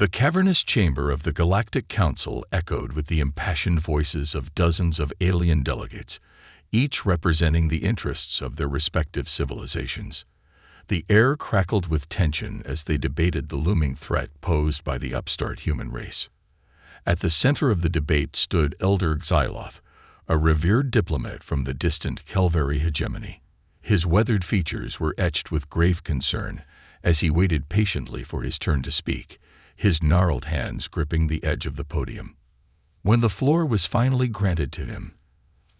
The cavernous chamber of the Galactic Council echoed with the impassioned voices of dozens of alien delegates, each representing the interests of their respective civilizations. The air crackled with tension as they debated the looming threat posed by the upstart human race. At the center of the debate stood Elder Xyloth, a revered diplomat from the distant Kelveri hegemony. His weathered features were etched with grave concern as he waited patiently for his turn to speak, his gnarled hands gripping the edge of the podium. When the floor was finally granted to him,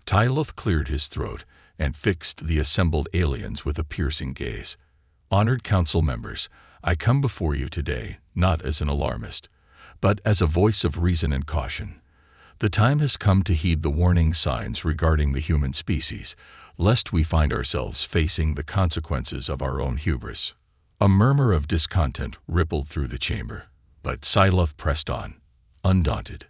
Tyloth cleared his throat and fixed the assembled aliens with a piercing gaze. "Honored council members, I come before you today not as an alarmist, but as a voice of reason and caution. The time has come to heed the warning signs regarding the human species, lest we find ourselves facing the consequences of our own hubris." A murmur of discontent rippled through the chamber, but Xyloth pressed on, undaunted.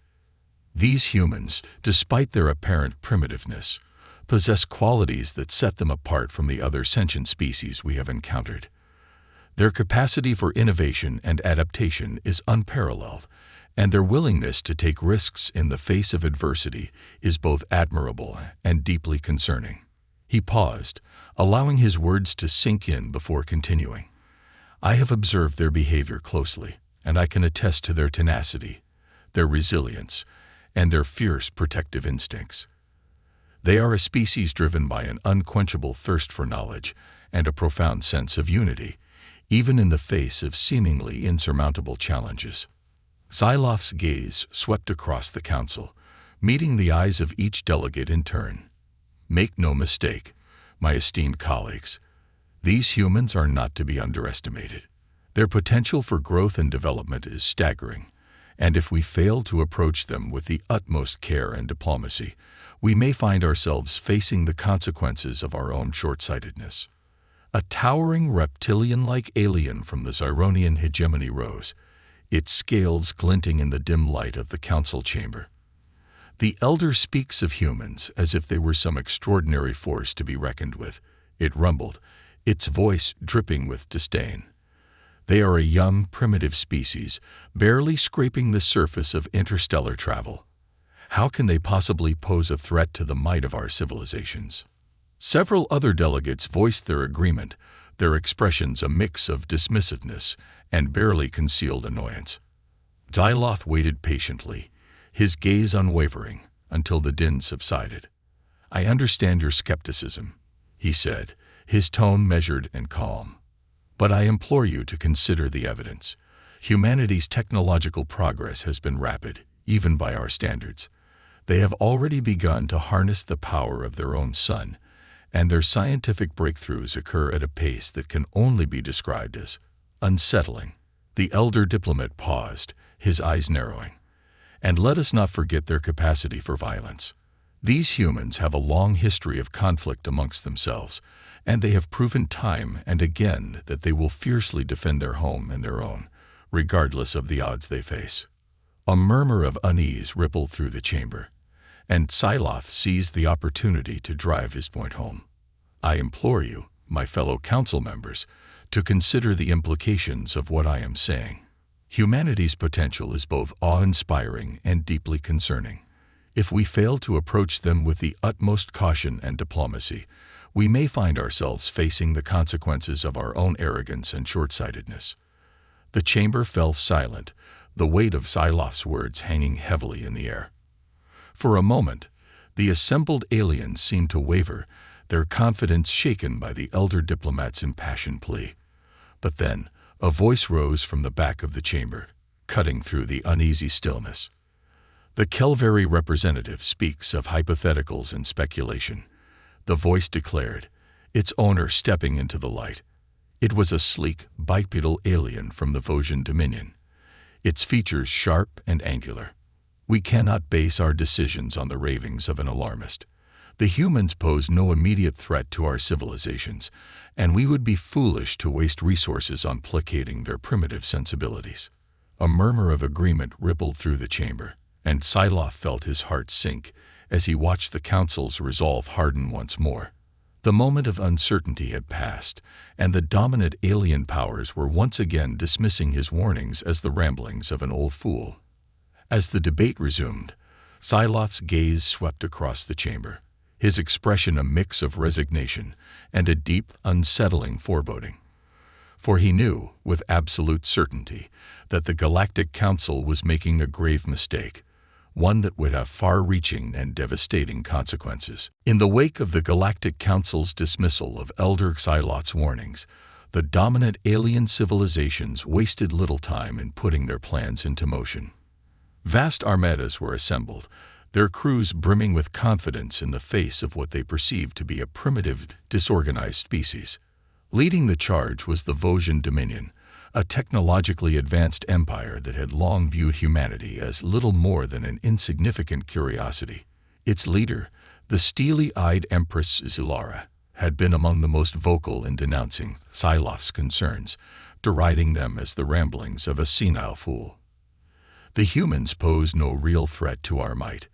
These humans, despite their apparent primitiveness, possess qualities that set them apart from the other sentient species we have encountered. Their capacity for innovation and adaptation is unparalleled, and their willingness to take risks in the face of adversity is both admirable and deeply concerning. He paused, allowing his words to sink in before continuing. "I have observed their behavior closely, and I can attest to their tenacity, their resilience, and their fierce protective instincts. They are a species driven by an unquenchable thirst for knowledge and a profound sense of unity, even in the face of seemingly insurmountable challenges." Xyloth's gaze swept across the council, meeting the eyes of each delegate in turn. "Make no mistake, my esteemed colleagues, these humans are not to be underestimated. Their potential for growth and development is staggering, and if we fail to approach them with the utmost care and diplomacy, we may find ourselves facing the consequences of our own short-sightedness." A towering reptilian-like alien from the Zyronian hegemony rose, its scales glinting in the dim light of the council chamber. "The Elder speaks of humans as if they were some extraordinary force to be reckoned with," it rumbled, its voice dripping with disdain. "They are a young, primitive species, barely scraping the surface of interstellar travel. How can they possibly pose a threat to the might of our civilizations?" Several other delegates voiced their agreement, their expressions a mix of dismissiveness and barely concealed annoyance. Xyloth waited patiently, his gaze unwavering, until the din subsided. "I understand your skepticism," he said, his tone measured and calm. "But I implore you to consider the evidence. Humanity's technological progress has been rapid, even by our standards. They have already begun to harness the power of their own sun, and their scientific breakthroughs occur at a pace that can only be described as unsettling." The elder diplomat paused, his eyes narrowing. "And let us not forget their capacity for violence. These humans have a long history of conflict amongst themselves, and they have proven time and again that they will fiercely defend their home and their own, regardless of the odds they face." A murmur of unease rippled through the chamber, and Xyloth seized the opportunity to drive his point home. "I implore you, my fellow council members, to consider the implications of what I am saying. Humanity's potential is both awe-inspiring and deeply concerning. If we fail to approach them with the utmost caution and diplomacy, we may find ourselves facing the consequences of our own arrogance and short-sightedness." The chamber fell silent, the weight of Xyloth's words hanging heavily in the air. For a moment, the assembled aliens seemed to waver, their confidence shaken by the elder diplomat's impassioned plea. But then, a voice rose from the back of the chamber, cutting through the uneasy stillness. "The Kelveri representative speaks of hypotheticals and speculation," the voice declared, its owner stepping into the light. It was a sleek, bipedal alien from the Vosgian Dominion, its features sharp and angular. "We cannot base our decisions on the ravings of an alarmist. The humans pose no immediate threat to our civilizations, and we would be foolish to waste resources on placating their primitive sensibilities." A murmur of agreement rippled through the chamber, and Xyloth felt his heart sink as he watched the council's resolve harden once more. The moment of uncertainty had passed, and the dominant alien powers were once again dismissing his warnings as the ramblings of an old fool. As the debate resumed, Psylocke's gaze swept across the chamber, his expression a mix of resignation and a deep, unsettling foreboding. For he knew, with absolute certainty, that the Galactic Council was making a grave mistake, one that would have far-reaching and devastating consequences. In the wake of the Galactic Council's dismissal of Elder Psylocke's warnings, the dominant alien civilizations wasted little time in putting their plans into motion. Vast armadas were assembled, their crews brimming with confidence in the face of what they perceived to be a primitive, disorganized species. Leading the charge was the Vosian Dominion, a technologically advanced empire that had long viewed humanity as little more than an insignificant curiosity. Its leader, the steely-eyed Empress Zilara, had been among the most vocal in denouncing Psylocke's concerns, deriding them as the ramblings of a senile fool. The humans pose no real threat to our might,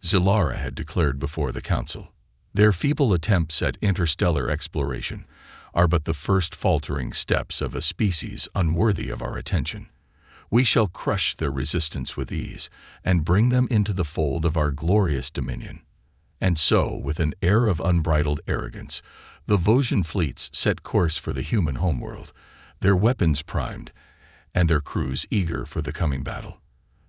Zilara had declared before the council. Their feeble attempts at interstellar exploration are but the first faltering steps of a species unworthy of our attention. We shall crush their resistance with ease and bring them into the fold of our glorious dominion. And so, with an air of unbridled arrogance, the Vosian fleets set course for the human homeworld, their weapons primed and their crews eager for the coming battle.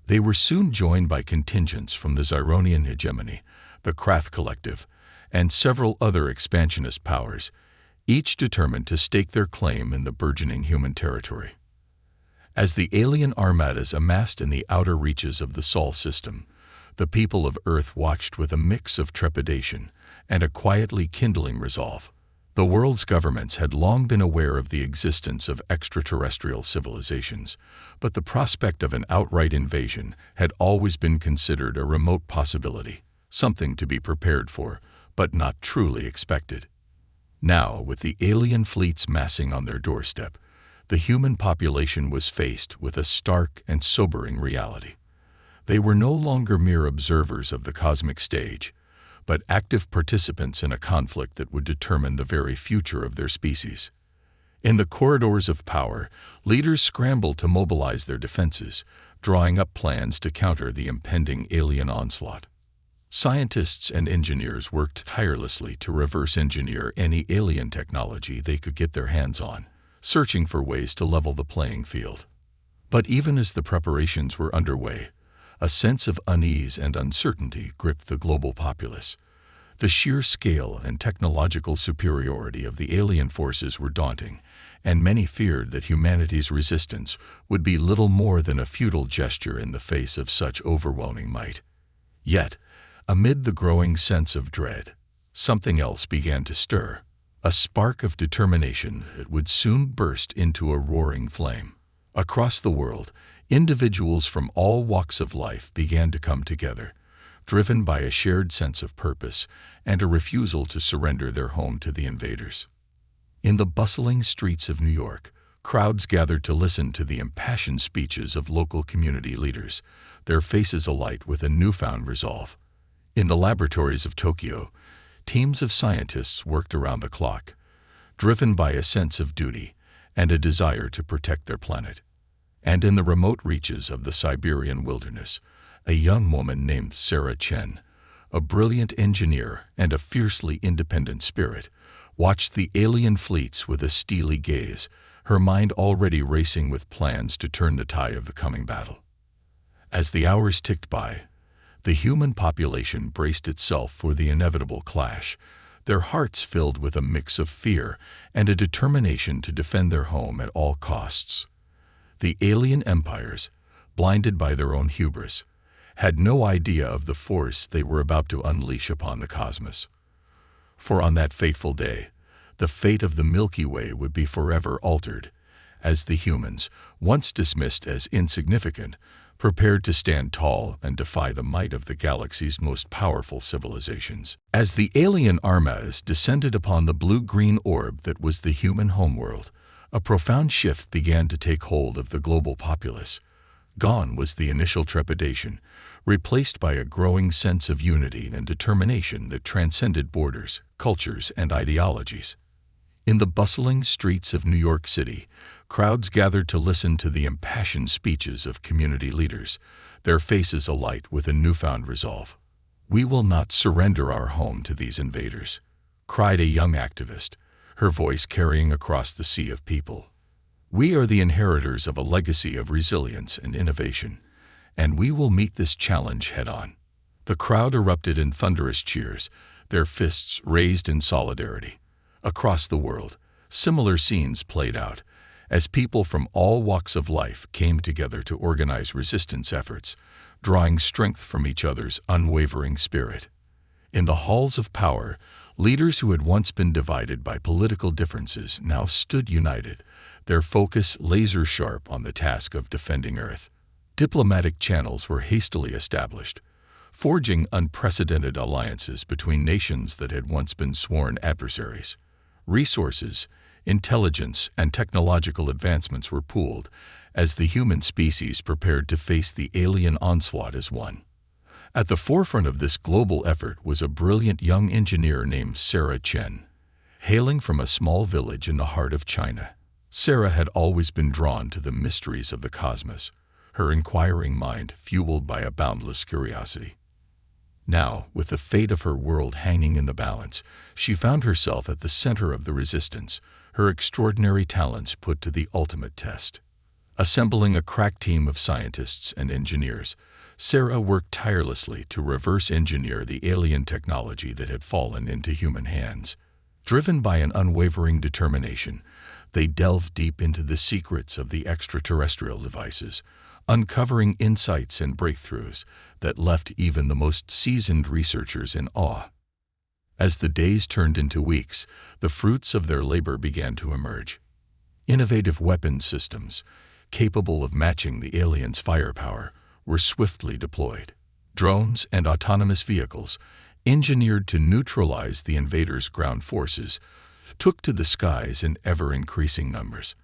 They were soon joined by contingents from the Zyronian hegemony, the Krath Collective, and several other expansionist powers, each determined to stake their claim in the burgeoning human territory. As the alien armadas amassed in the outer reaches of the Sol system, the people of Earth watched with a mix of trepidation and a quietly kindling resolve. The world's governments had long been aware of the existence of extraterrestrial civilizations, but the prospect of an outright invasion had always been considered a remote possibility, something to be prepared for, but not truly expected. Now, with the alien fleets massing on their doorstep, the human population was faced with a stark and sobering reality. They were no longer mere observers of the cosmic stage, but active participants in a conflict that would determine the very future of their species. In the corridors of power, leaders scrambled to mobilize their defenses, drawing up plans to counter the impending alien onslaught. Scientists and engineers worked tirelessly to reverse engineer any alien technology they could get their hands on, searching for ways to level the playing field. But even as the preparations were underway, a sense of unease and uncertainty gripped the global populace. The sheer scale and technological superiority of the alien forces were daunting, and many feared that humanity's resistance would be little more than a futile gesture in the face of such overwhelming might. Yet, amid the growing sense of dread, something else began to stir, a spark of determination that would soon burst into a roaring flame. Across the world, individuals from all walks of life began to come together, driven by a shared sense of purpose and a refusal to surrender their home to the invaders. In the bustling streets of New York, crowds gathered to listen to the impassioned speeches of local community leaders, their faces alight with a newfound resolve. In the laboratories of Tokyo, teams of scientists worked around the clock, driven by a sense of duty and a desire to protect their planet. And in the remote reaches of the Siberian wilderness, a young woman named Sarah Chen, a brilliant engineer and a fiercely independent spirit, watched the alien fleets with a steely gaze, her mind already racing with plans to turn the tide of the coming battle. As the hours ticked by, the human population braced itself for the inevitable clash, their hearts filled with a mix of fear and a determination to defend their home at all costs. The alien empires, blinded by their own hubris, had no idea of the force they were about to unleash upon the cosmos. For on that fateful day, the fate of the Milky Way would be forever altered, as the humans, once dismissed as insignificant, prepared to stand tall and defy the might of the galaxy's most powerful civilizations. As the alien armadas descended upon the blue-green orb that was the human homeworld, a profound shift began to take hold of the global populace. Gone was the initial trepidation, replaced by a growing sense of unity and determination that transcended borders, cultures, and ideologies. In the bustling streets of New York City, crowds gathered to listen to the impassioned speeches of community leaders, their faces alight with a newfound resolve. "We will not surrender our home to these invaders," cried a young activist, her voice carrying across the sea of people. "We are the inheritors of a legacy of resilience and innovation, and we will meet this challenge head-on." The crowd erupted in thunderous cheers, their fists raised in solidarity. Across the world, similar scenes played out, as people from all walks of life came together to organize resistance efforts, drawing strength from each other's unwavering spirit. In the halls of power, leaders who had once been divided by political differences now stood united, their focus laser-sharp on the task of defending Earth. Diplomatic channels were hastily established, forging unprecedented alliances between nations that had once been sworn adversaries. Resources, intelligence, and technological advancements were pooled as the human species prepared to face the alien onslaught as one. At the forefront of this global effort was a brilliant young engineer named Sarah Chen. Hailing from a small village in the heart of China, Sarah had always been drawn to the mysteries of the cosmos, her inquiring mind fueled by a boundless curiosity. Now, with the fate of her world hanging in the balance, she found herself at the center of the resistance, her extraordinary talents put to the ultimate test. Assembling a crack team of scientists and engineers, Sarah worked tirelessly to reverse engineer the alien technology that had fallen into human hands. Driven by an unwavering determination, they delved deep into the secrets of the extraterrestrial devices, uncovering insights and breakthroughs that left even the most seasoned researchers in awe. As the days turned into weeks, the fruits of their labor began to emerge. Innovative weapons systems, capable of matching the aliens' firepower, were swiftly deployed. Drones and autonomous vehicles, engineered to neutralize the invaders' ground forces, took to the skies in ever-increasing numbers.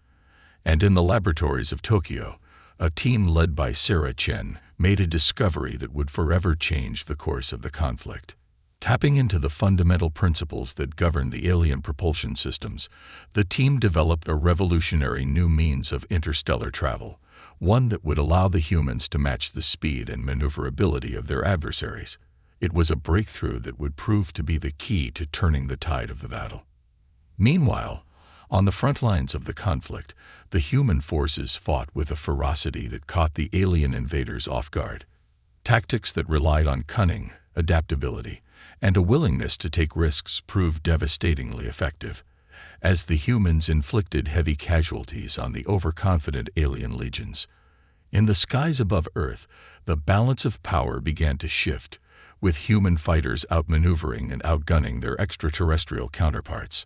And in the laboratories of Tokyo, a team led by Sarah Chen made a discovery that would forever change the course of the conflict. Tapping into the fundamental principles that govern the alien propulsion systems, the team developed a revolutionary new means of interstellar travel, one that would allow the humans to match the speed and maneuverability of their adversaries. It was a breakthrough that would prove to be the key to turning the tide of the battle. Meanwhile, on the front lines of the conflict, the human forces fought with a ferocity that caught the alien invaders off guard. Tactics that relied on cunning, adaptability, and a willingness to take risks proved devastatingly effective, as the humans inflicted heavy casualties on the overconfident alien legions. In the skies above Earth, the balance of power began to shift, with human fighters outmaneuvering and outgunning their extraterrestrial counterparts.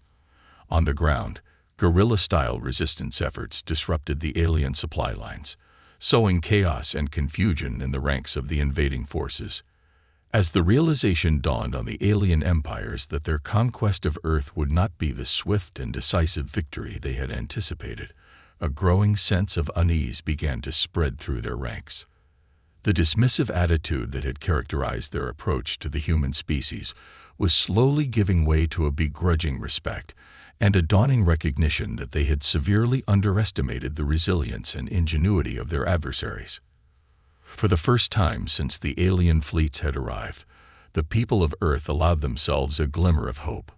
On the ground, guerrilla-style resistance efforts disrupted the alien supply lines, sowing chaos and confusion in the ranks of the invading forces. As the realization dawned on the alien empires that their conquest of Earth would not be the swift and decisive victory they had anticipated, a growing sense of unease began to spread through their ranks. The dismissive attitude that had characterized their approach to the human species was slowly giving way to a begrudging respect and a dawning recognition that they had severely underestimated the resilience and ingenuity of their adversaries. For the first time since the alien fleets had arrived, the people of Earth allowed themselves a glimmer of hope.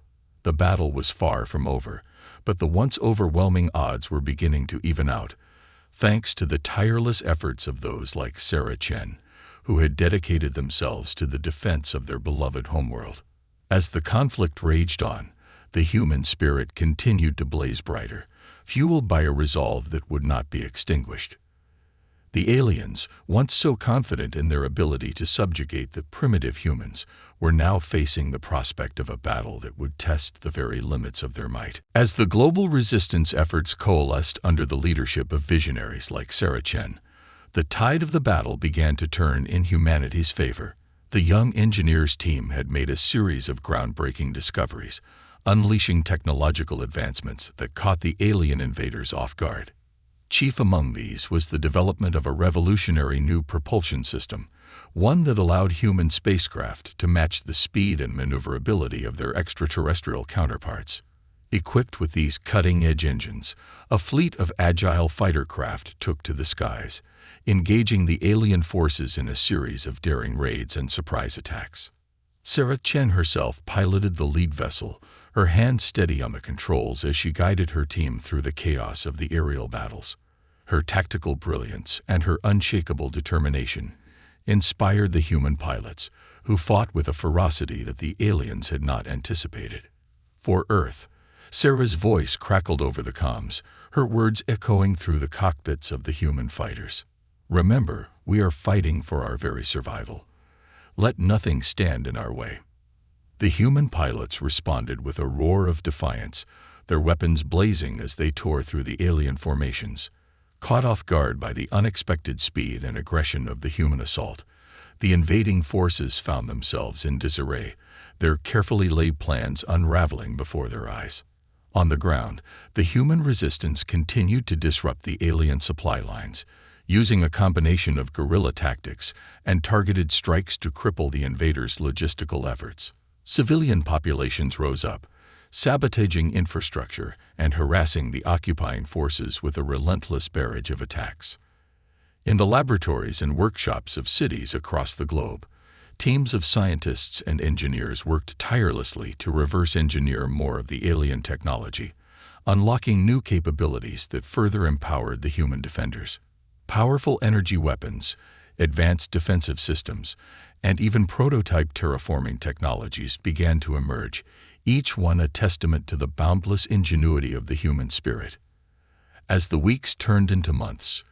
The battle was far from over, but the once overwhelming odds were beginning to even out, thanks to the tireless efforts of those like Sarah Chen, who had dedicated themselves to the defense of their beloved homeworld. As the conflict raged on, the human spirit continued to blaze brighter, fueled by a resolve that would not be extinguished. The aliens, once so confident in their ability to subjugate the primitive humans, were now facing the prospect of a battle that would test the very limits of their might. As the global resistance efforts coalesced under the leadership of visionaries like Sarah Chen, the tide of the battle began to turn in humanity's favor. The young engineers team had made a series of groundbreaking discoveries, unleashing technological advancements that caught the alien invaders off guard. Chief among these was the development of a revolutionary new propulsion system, one that allowed human spacecraft to match the speed and maneuverability of their extraterrestrial counterparts. Equipped with these cutting-edge engines, a fleet of agile fighter craft took to the skies, engaging the alien forces in a series of daring raids and surprise attacks. Sarah Chen herself piloted the lead vessel, her hand steady on the controls as she guided her team through the chaos of the aerial battles. Her tactical brilliance and her unshakable determination inspired the human pilots, who fought with a ferocity that the aliens had not anticipated. For Earth, Sarah's voice crackled over the comms, her words echoing through the cockpits of the human fighters. "Remember, we are fighting for our very survival. Let nothing stand in our way." The human pilots responded with a roar of defiance, their weapons blazing as they tore through the alien formations. Caught off guard by the unexpected speed and aggression of the human assault, the invading forces found themselves in disarray, their carefully laid plans unraveling before their eyes. On the ground, the human resistance continued to disrupt the alien supply lines, using a combination of guerrilla tactics and targeted strikes to cripple the invaders' logistical efforts. Civilian populations rose up, sabotaging infrastructure and harassing the occupying forces with a relentless barrage of attacks. In the laboratories and workshops of cities across the globe, teams of scientists and engineers worked tirelessly to reverse engineer more of the alien technology, unlocking new capabilities that further empowered the human defenders. Powerful energy weapons, advanced defensive systems, and even prototype terraforming technologies began to emerge, each one a testament to the boundless ingenuity of the human spirit. As the weeks turned into months,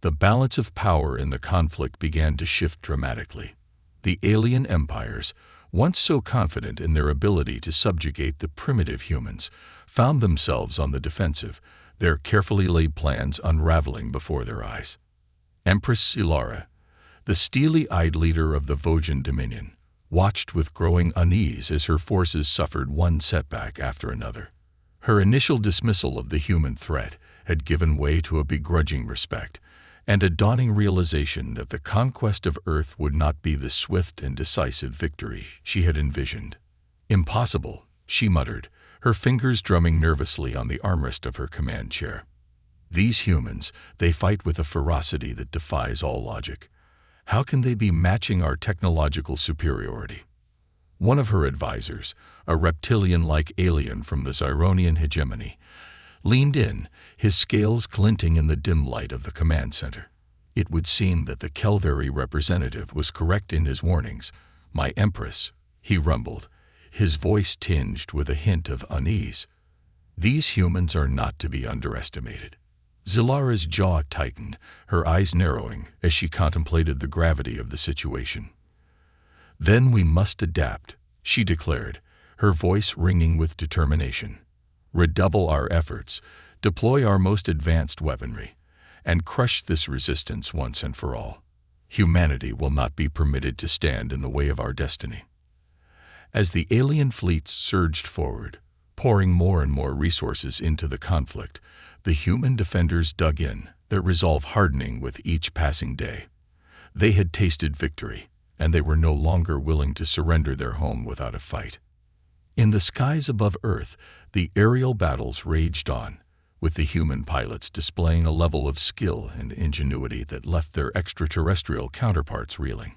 the balance of power in the conflict began to shift dramatically. The alien empires, once so confident in their ability to subjugate the primitive humans, found themselves on the defensive, their carefully laid plans unraveling before their eyes. Empress Ilara, the steely-eyed leader of the Vojan Dominion, watched with growing unease as her forces suffered one setback after another. Her initial dismissal of the human threat had given way to a begrudging respect, and a dawning realization that the conquest of Earth would not be the swift and decisive victory she had envisioned. "Impossible," she muttered, her fingers drumming nervously on the armrest of her command chair. "These humans, they fight with a ferocity that defies all logic. How can they be matching our technological superiority?" One of her advisors, a reptilian-like alien from the Zyronian hegemony, leaned in, his scales glinting in the dim light of the command center. It would seem that the Kelveri representative was correct in his warnings. "My Empress," he rumbled, his voice tinged with a hint of unease. "These humans are not to be underestimated." Zilara's jaw tightened, her eyes narrowing as she contemplated the gravity of the situation. "Then we must adapt," she declared, her voice ringing with determination. "Redouble our efforts, deploy our most advanced weaponry, and crush this resistance once and for all. Humanity will not be permitted to stand in the way of our destiny." As the alien fleets surged forward, pouring more and more resources into the conflict, the human defenders dug in, their resolve hardening with each passing day. They had tasted victory, and they were no longer willing to surrender their home without a fight. In the skies above Earth, the aerial battles raged on, with the human pilots displaying a level of skill and ingenuity that left their extraterrestrial counterparts reeling.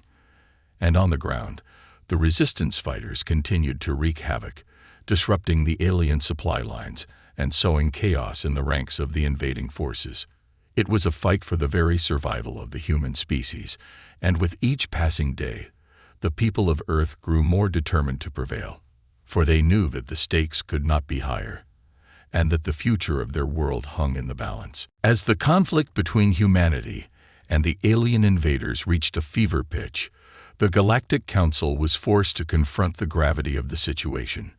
And on the ground, the resistance fighters continued to wreak havoc, disrupting the alien supply lines and sowing chaos in the ranks of the invading forces. It was a fight for the very survival of the human species, and with each passing day, the people of Earth grew more determined to prevail, for they knew that the stakes could not be higher, and that the future of their world hung in the balance. As the conflict between humanity and the alien invaders reached a fever pitch, the Galactic Council was forced to confront the gravity of the situation.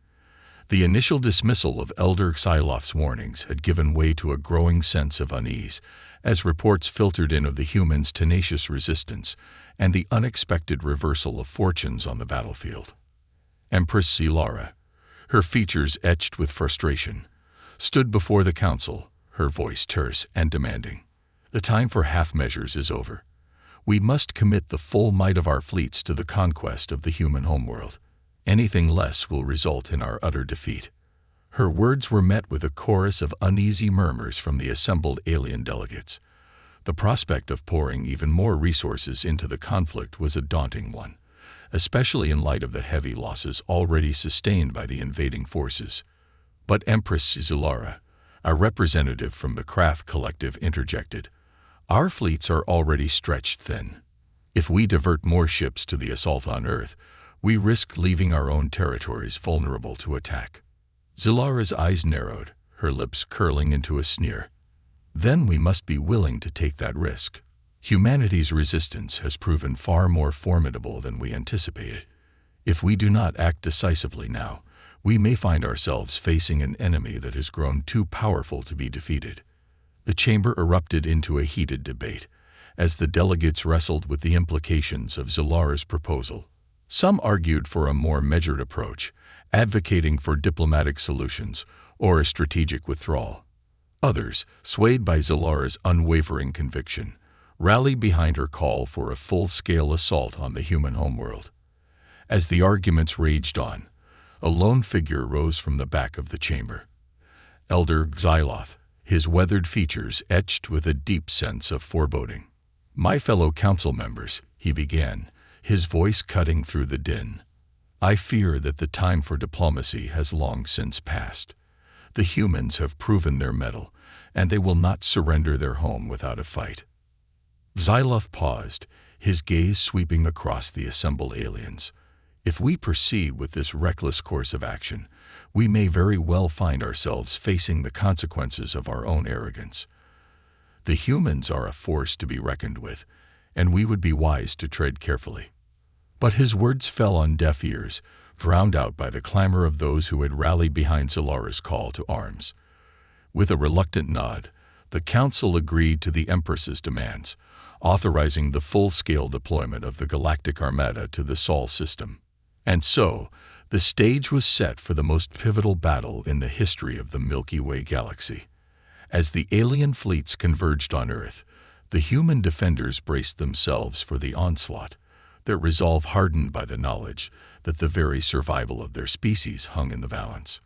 The initial dismissal of Elder Xylof's warnings had given way to a growing sense of unease, as reports filtered in of the humans' tenacious resistance and the unexpected reversal of fortunes on the battlefield. Empress Ilara, her features etched with frustration, stood before the council, her voice terse and demanding. The time for half measures is over. We must commit the full might of our fleets to the conquest of the human homeworld. Anything less will result in our utter defeat." Her words were met with a chorus of uneasy murmurs from the assembled alien delegates. The prospect of pouring even more resources into the conflict was a daunting one, especially in light of the heavy losses already sustained by the invading forces. But Empress Zilara, a representative from the Krath Collective, interjected, "Our fleets are already stretched thin. If we divert more ships to the assault on Earth, we risk leaving our own territories vulnerable to attack." Zilara's eyes narrowed, her lips curling into a sneer. "Then we must be willing to take that risk. Humanity's resistance has proven far more formidable than we anticipated. If we do not act decisively now, we may find ourselves facing an enemy that has grown too powerful to be defeated." The chamber erupted into a heated debate, as the delegates wrestled with the implications of Zilara's proposal. Some argued for a more measured approach, advocating for diplomatic solutions or a strategic withdrawal. Others, swayed by Zilara's unwavering conviction, rallied behind her call for a full-scale assault on the human homeworld. As the arguments raged on, a lone figure rose from the back of the chamber. Elder Xyloth, his weathered features etched with a deep sense of foreboding. "My fellow council members," he began, his voice cutting through the din, "I fear that the time for diplomacy has long since passed. The humans have proven their mettle, and they will not surrender their home without a fight." Xyloth paused, his gaze sweeping across the assembled aliens. "If we proceed with this reckless course of action, we may very well find ourselves facing the consequences of our own arrogance. The humans are a force to be reckoned with, and we would be wise to tread carefully." But his words fell on deaf ears, drowned out by the clamor of those who had rallied behind Zilara's call to arms. With a reluctant nod, the council agreed to the Empress's demands, authorizing the full-scale deployment of the Galactic Armada to the Sol system. And so, the stage was set for the most pivotal battle in the history of the Milky Way galaxy. As the alien fleets converged on Earth, the human defenders braced themselves for the onslaught, their resolve hardened by the knowledge that the very survival of their species hung in the balance.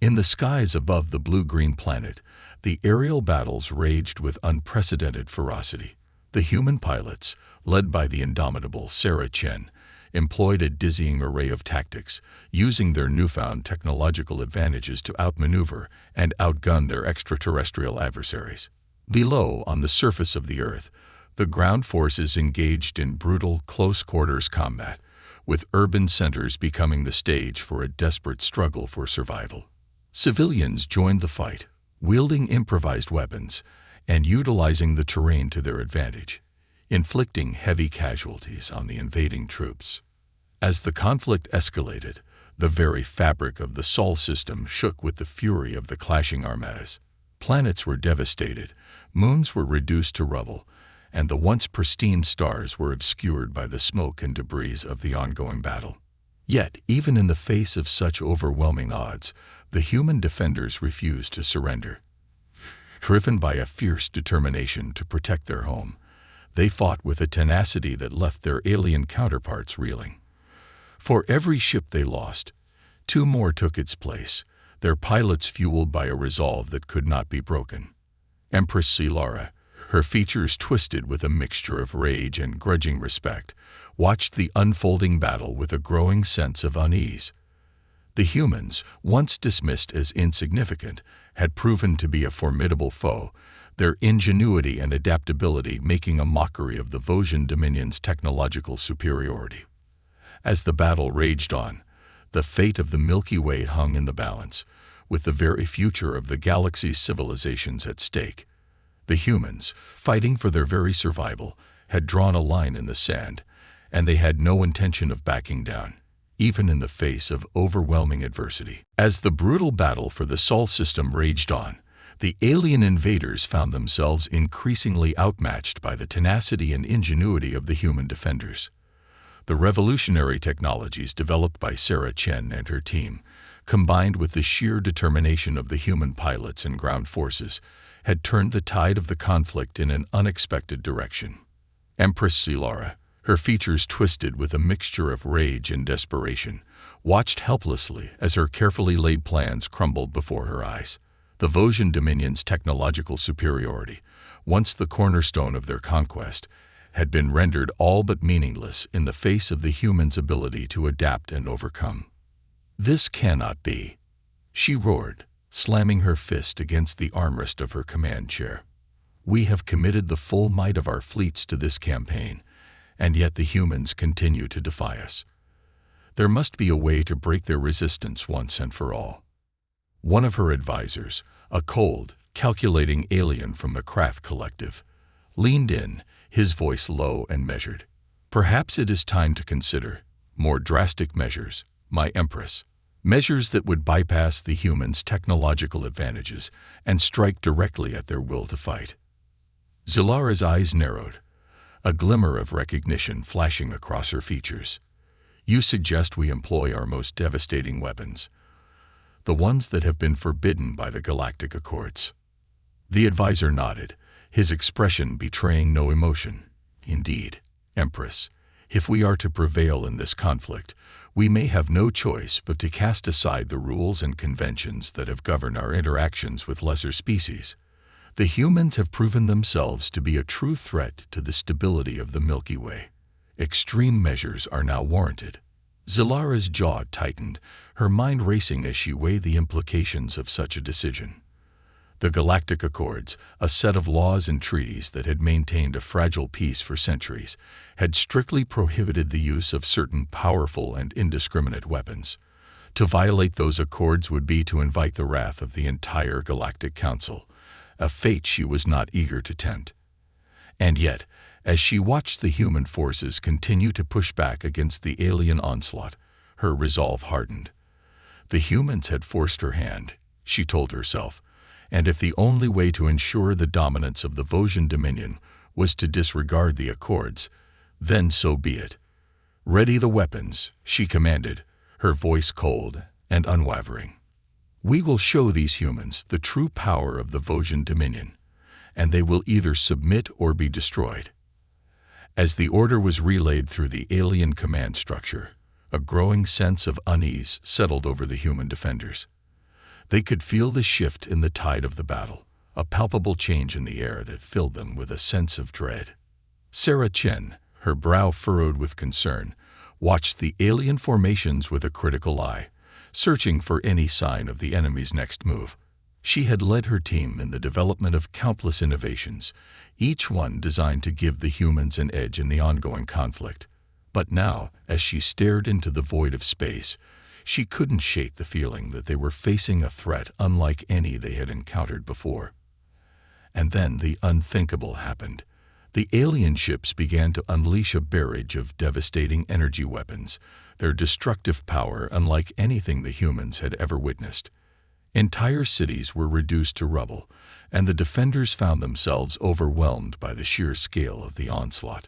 In the skies above the blue-green planet, the aerial battles raged with unprecedented ferocity. The human pilots, led by the indomitable Sarah Chen, employed a dizzying array of tactics, using their newfound technological advantages to outmaneuver and outgun their extraterrestrial adversaries. Below, on the surface of the Earth, the ground forces engaged in brutal, close-quarters combat, with urban centers becoming the stage for a desperate struggle for survival. Civilians joined the fight, wielding improvised weapons and utilizing the terrain to their advantage, inflicting heavy casualties on the invading troops. As the conflict escalated, the very fabric of the Sol system shook with the fury of the clashing armadas. Planets were devastated, moons were reduced to rubble, and the once pristine stars were obscured by the smoke and debris of the ongoing battle. Yet, even in the face of such overwhelming odds, the human defenders refused to surrender. Driven by a fierce determination to protect their home, they fought with a tenacity that left their alien counterparts reeling. For every ship they lost, 2 more took its place, their pilots fueled by a resolve that could not be broken. Empress Zilara, her features twisted with a mixture of rage and grudging respect, watched the unfolding battle with a growing sense of unease. The humans, once dismissed as insignificant, had proven to be a formidable foe, their ingenuity and adaptability making a mockery of the Vosian Dominion's technological superiority. As the battle raged on, the fate of the Milky Way hung in the balance, with the very future of the galaxy's civilizations at stake. The humans, fighting for their very survival, had drawn a line in the sand, and they had no intention of backing down, even in the face of overwhelming adversity. As the brutal battle for the Sol system raged on, the alien invaders found themselves increasingly outmatched by the tenacity and ingenuity of the human defenders. The revolutionary technologies developed by Sarah Chen and her team, combined with the sheer determination of the human pilots and ground forces, had turned the tide of the conflict in an unexpected direction. Empress Zilara, her features twisted with a mixture of rage and desperation, watched helplessly as her carefully laid plans crumbled before her eyes. The Vosgian Dominion's technological superiority, once the cornerstone of their conquest, had been rendered all but meaningless in the face of the humans' ability to adapt and overcome. "This cannot be," she roared, slamming her fist against the armrest of her command chair. "We have committed the full might of our fleets to this campaign, and yet the humans continue to defy us. There must be a way to break their resistance once and for all." One of her advisors, a cold, calculating alien from the Krath Collective, leaned in, his voice low and measured. "Perhaps it is time to consider more drastic measures, my Empress. Measures that would bypass the humans' technological advantages and strike directly at their will to fight." Zilara's eyes narrowed, a glimmer of recognition flashing across her features. "You suggest we employ our most devastating weapons, the ones that have been forbidden by the Galactic Accords?" The advisor nodded, his expression betraying no emotion. "Indeed, Empress, if we are to prevail in this conflict, we may have no choice but to cast aside the rules and conventions that have governed our interactions with lesser species. The humans have proven themselves to be a true threat to the stability of the Milky Way. Extreme measures are now warranted." Zilara's jaw tightened, her mind racing as she weighed the implications of such a decision. The Galactic Accords, a set of laws and treaties that had maintained a fragile peace for centuries, had strictly prohibited the use of certain powerful and indiscriminate weapons. To violate those accords would be to invite the wrath of the entire Galactic Council, a fate she was not eager to tempt. And yet, as she watched the human forces continue to push back against the alien onslaught, her resolve hardened. The humans had forced her hand, she told herself, and if the only way to ensure the dominance of the Vosgian Dominion was to disregard the Accords, then so be it. "Ready the weapons," she commanded, her voice cold and unwavering. "We will show these humans the true power of the Vosgian Dominion, and they will either submit or be destroyed." As the order was relayed through the alien command structure, a growing sense of unease settled over the human defenders. They could feel the shift in the tide of the battle, a palpable change in the air that filled them with a sense of dread. Sarah Chen, her brow furrowed with concern, watched the alien formations with a critical eye, searching for any sign of the enemy's next move. She had led her team in the development of countless innovations, each one designed to give the humans an edge in the ongoing conflict. But now, as she stared into the void of space, she couldn't shake the feeling that they were facing a threat unlike any they had encountered before. And then the unthinkable happened. The alien ships began to unleash a barrage of devastating energy weapons, their destructive power unlike anything the humans had ever witnessed. Entire cities were reduced to rubble, and the defenders found themselves overwhelmed by the sheer scale of the onslaught.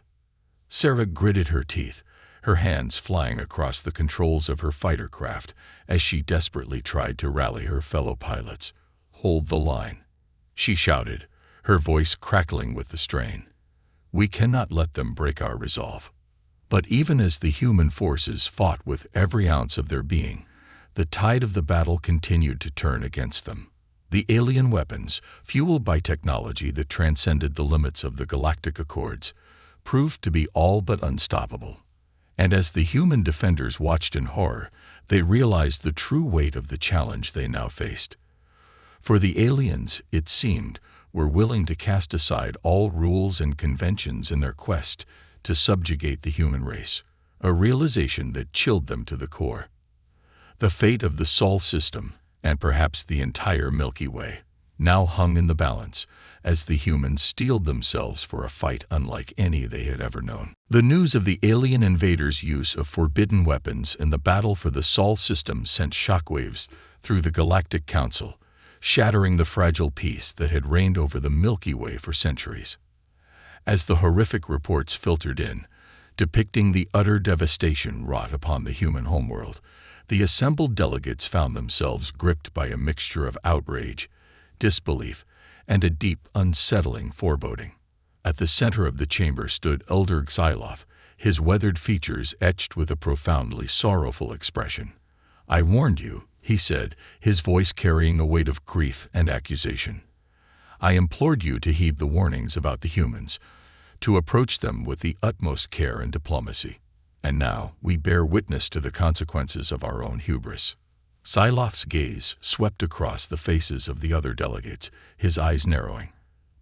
Sarah gritted her teeth, her hands flying across the controls of her fighter craft as she desperately tried to rally her fellow pilots. "Hold the line," she shouted, her voice crackling with the strain. "We cannot let them break our resolve." But even as the human forces fought with every ounce of their being, the tide of the battle continued to turn against them. The alien weapons, fueled by technology that transcended the limits of the Galactic Accords, proved to be all but unstoppable. And as the human defenders watched in horror, they realized the true weight of the challenge they now faced. For the aliens, it seemed, were willing to cast aside all rules and conventions in their quest to subjugate the human race, a realization that chilled them to the core. The fate of the Sol system, and perhaps the entire Milky Way, now hung in the balance as the humans steeled themselves for a fight unlike any they had ever known. The news of the alien invaders' use of forbidden weapons in the battle for the Sol system sent shockwaves through the Galactic Council, shattering the fragile peace that had reigned over the Milky Way for centuries. As the horrific reports filtered in, depicting the utter devastation wrought upon the human homeworld, the assembled delegates found themselves gripped by a mixture of outrage, disbelief, and a deep, unsettling foreboding. At the center of the chamber stood Elder Xylof, his weathered features etched with a profoundly sorrowful expression. "I warned you," he said, his voice carrying a weight of grief and accusation. "I implored you to heed the warnings about the humans, to approach them with the utmost care and diplomacy. And now we bear witness to the consequences of our own hubris." Xylof's gaze swept across the faces of the other delegates, his eyes narrowing.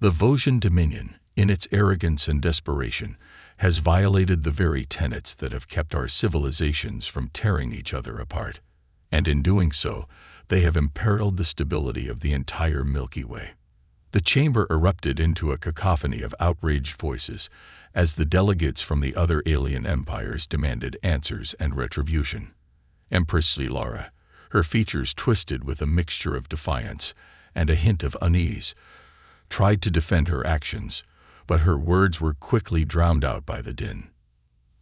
"The Vosgian Dominion, in its arrogance and desperation, has violated the very tenets that have kept our civilizations from tearing each other apart. And in doing so, they have imperiled the stability of the entire Milky Way." The chamber erupted into a cacophony of outraged voices as the delegates from the other alien empires demanded answers and retribution. Empress Lara, her features twisted with a mixture of defiance and a hint of unease, tried to defend her actions, but her words were quickly drowned out by the din.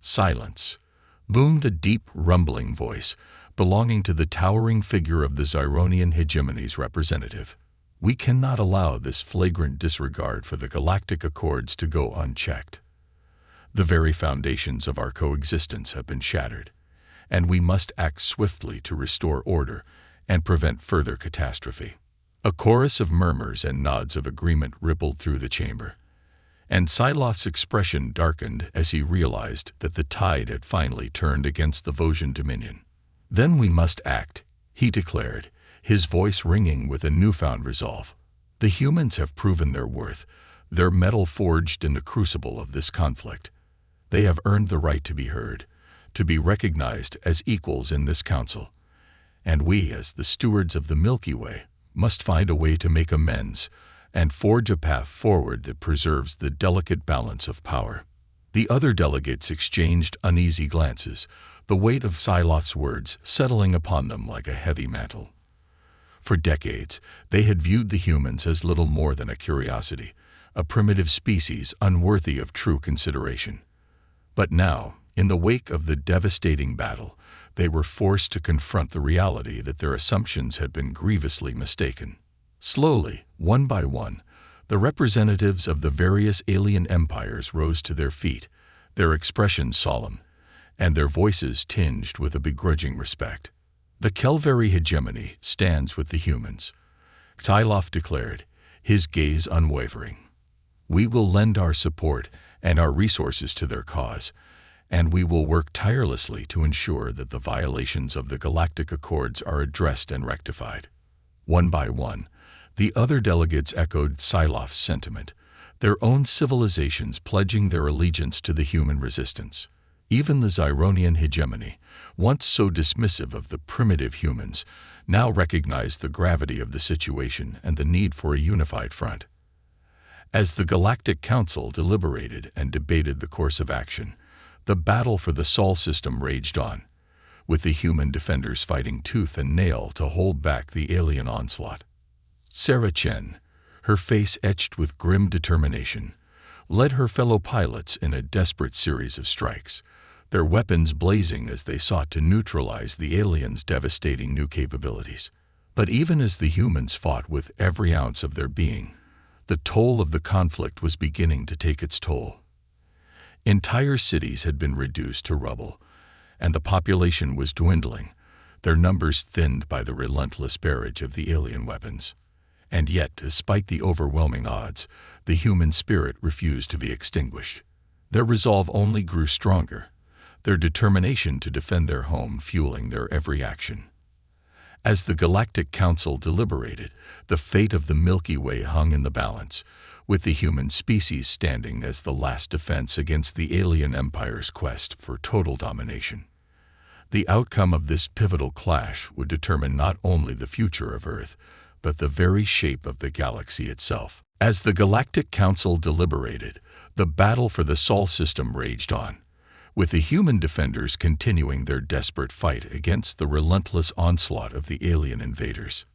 "Silence!" boomed a deep, rumbling voice belonging to the towering figure of the Zyronian hegemony's representative. "We cannot allow this flagrant disregard for the galactic accords to go unchecked. The very foundations of our coexistence have been shattered, and we must act swiftly to restore order and prevent further catastrophe." A chorus of murmurs and nods of agreement rippled through the chamber, and Xylof's expression darkened as he realized that the tide had finally turned against the Vosgian Dominion. "Then we must act," he declared, his voice ringing with a newfound resolve. "The humans have proven their worth, their metal forged in the crucible of this conflict. They have earned the right to be heard, to be recognized as equals in this council. And we, as the stewards of the Milky Way, must find a way to make amends and forge a path forward that preserves the delicate balance of power." The other delegates exchanged uneasy glances, the weight of Xylof's words settling upon them like a heavy mantle. For decades, they had viewed the humans as little more than a curiosity, a primitive species unworthy of true consideration. But now, in the wake of the devastating battle, they were forced to confront the reality that their assumptions had been grievously mistaken. Slowly, one by one, the representatives of the various alien empires rose to their feet, their expressions solemn, and their voices tinged with a begrudging respect. "The Kelveri hegemony stands with the humans," Xylof declared, his gaze unwavering. "We will lend our support and our resources to their cause, and we will work tirelessly to ensure that the violations of the Galactic Accords are addressed and rectified." One by one, the other delegates echoed Xylof's sentiment, their own civilizations pledging their allegiance to the human resistance. Even the Zyronian hegemony, once so dismissive of the primitive humans, now recognized the gravity of the situation and the need for a unified front. As the Galactic Council deliberated and debated the course of action, the battle for the Sol system raged on, with the human defenders fighting tooth and nail to hold back the alien onslaught. Sarah Chen, her face etched with grim determination, led her fellow pilots in a desperate series of strikes, their weapons blazing as they sought to neutralize the aliens' devastating new capabilities. But even as the humans fought with every ounce of their being, the toll of the conflict was beginning to take its toll. Entire cities had been reduced to rubble, and the population was dwindling, their numbers thinned by the relentless barrage of the alien weapons. And yet, despite the overwhelming odds, the human spirit refused to be extinguished. Their resolve only grew stronger, their determination to defend their home fueling their every action. As the Galactic Council deliberated, the fate of the Milky Way hung in the balance, with the human species standing as the last defense against the alien empire's quest for total domination. The outcome of this pivotal clash would determine not only the future of Earth, but the very shape of the galaxy itself. As the Galactic Council deliberated, the battle for the Sol system raged on, with the human defenders continuing their desperate fight against the relentless onslaught of the alien invaders.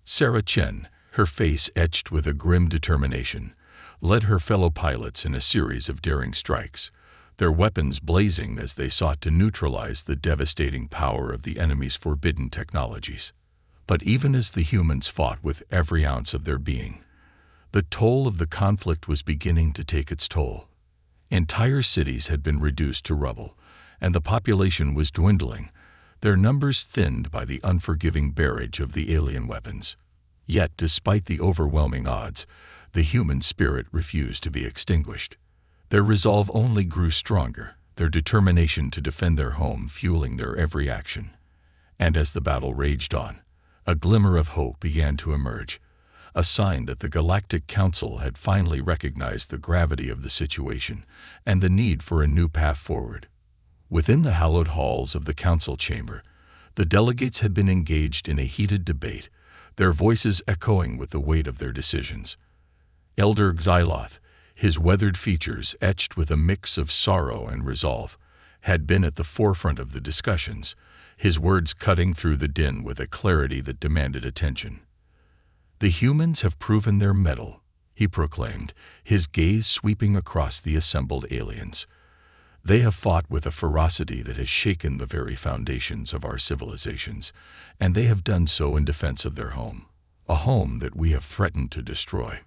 Sarah Chen, her face etched with a grim determination, led her fellow pilots in a series of daring strikes, their weapons blazing as they sought to neutralize the devastating power of the enemy's forbidden technologies. But even as the humans fought with every ounce of their being, The toll of the conflict was beginning to take its toll. Entire cities had been reduced to rubble, and the population was dwindling, their numbers thinned by the unforgiving barrage of the alien weapons. Yet, despite the overwhelming odds, the human spirit refused to be extinguished. Their resolve only grew stronger, their determination to defend their home fueling their every action. And as the battle raged on, a glimmer of hope began to emerge, a sign that the Galactic Council had finally recognized the gravity of the situation and the need for a new path forward. Within the hallowed halls of the council chamber, the delegates had been engaged in a heated debate, their voices echoing with the weight of their decisions. Elder Xyloth, his weathered features etched with a mix of sorrow and resolve, had been at the forefront of the discussions, his words cutting through the din with a clarity that demanded attention. "The humans have proven their mettle," he proclaimed, his gaze sweeping across the assembled aliens. "They have fought with a ferocity that has shaken the very foundations of our civilizations, and they have done so in defense of their home, a home that we have threatened to destroy."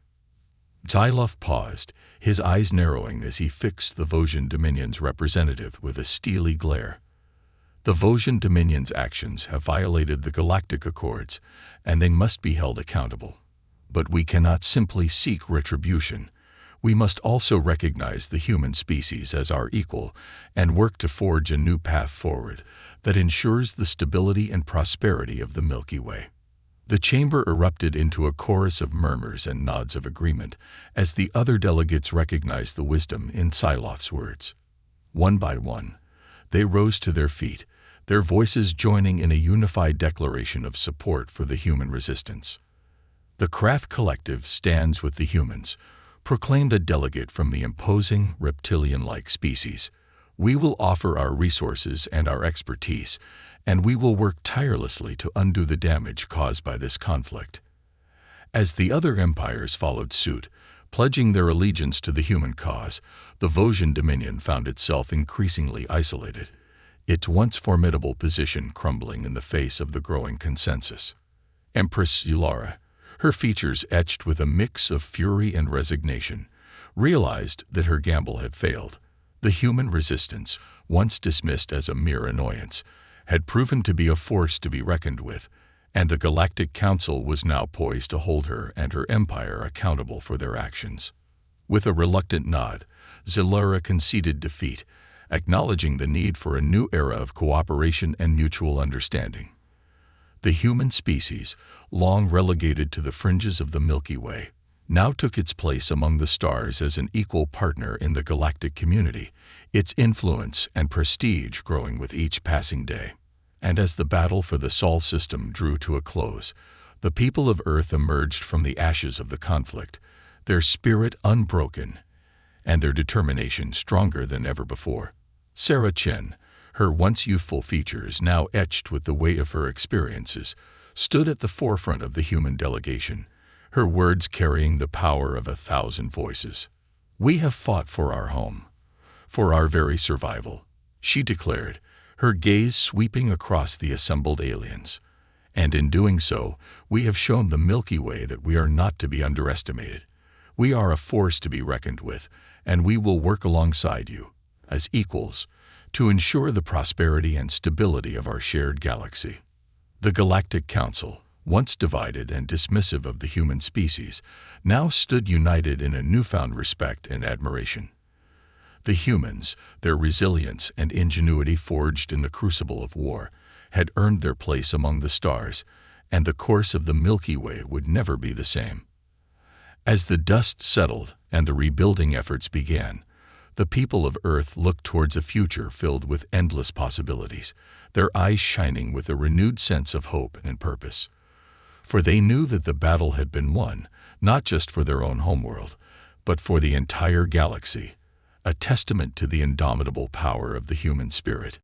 Xyloth paused, his eyes narrowing as he fixed the Vosgian Dominion's representative with a steely glare. "The Vosgian Dominion's actions have violated the Galactic Accords, and they must be held accountable. But we cannot simply seek retribution. We must also recognize the human species as our equal and work to forge a new path forward that ensures the stability and prosperity of the Milky Way." The chamber erupted into a chorus of murmurs and nods of agreement as the other delegates recognized the wisdom in Xyloth's words. One by one, they rose to their feet, their voices joining in a unified declaration of support for the human resistance. "The Krath Collective stands with the humans," proclaimed a delegate from the imposing, reptilian-like species. "We will offer our resources and our expertise, and we will work tirelessly to undo the damage caused by this conflict." As the other empires followed suit, pledging their allegiance to the human cause, the Vosgian Dominion found itself increasingly isolated, its once formidable position crumbling in the face of the growing consensus. Empress Zulara, her features etched with a mix of fury and resignation, realized that her gamble had failed. The human resistance, once dismissed as a mere annoyance, had proven to be a force to be reckoned with, and the Galactic Council was now poised to hold her and her empire accountable for their actions. With a reluctant nod, Zulara conceded defeat, acknowledging the need for a new era of cooperation and mutual understanding. The human species, long relegated to the fringes of the Milky Way, now took its place among the stars as an equal partner in the galactic community, its influence and prestige growing with each passing day. And as the battle for the Sol system drew to a close, the people of Earth emerged from the ashes of the conflict, their spirit unbroken and their determination stronger than ever before. Sarah Chen, her once youthful features now etched with the weight of her experiences, stood at the forefront of the human delegation, her words carrying the power of 1,000 voices. "We have fought for our home, for our very survival," she declared, her gaze sweeping across the assembled aliens. "And in doing so, we have shown the Milky Way that we are not to be underestimated. We are a force to be reckoned with, and we will work alongside you, as equals, to ensure the prosperity and stability of our shared galaxy." The Galactic Council, once divided and dismissive of the human species, now stood united in a newfound respect and admiration. The humans, their resilience and ingenuity forged in the crucible of war, had earned their place among the stars, and the course of the Milky Way would never be the same. As the dust settled and the rebuilding efforts began, the people of Earth looked towards a future filled with endless possibilities, their eyes shining with a renewed sense of hope and purpose. For they knew that the battle had been won, not just for their own homeworld, but for the entire galaxy, a testament to the indomitable power of the human spirit.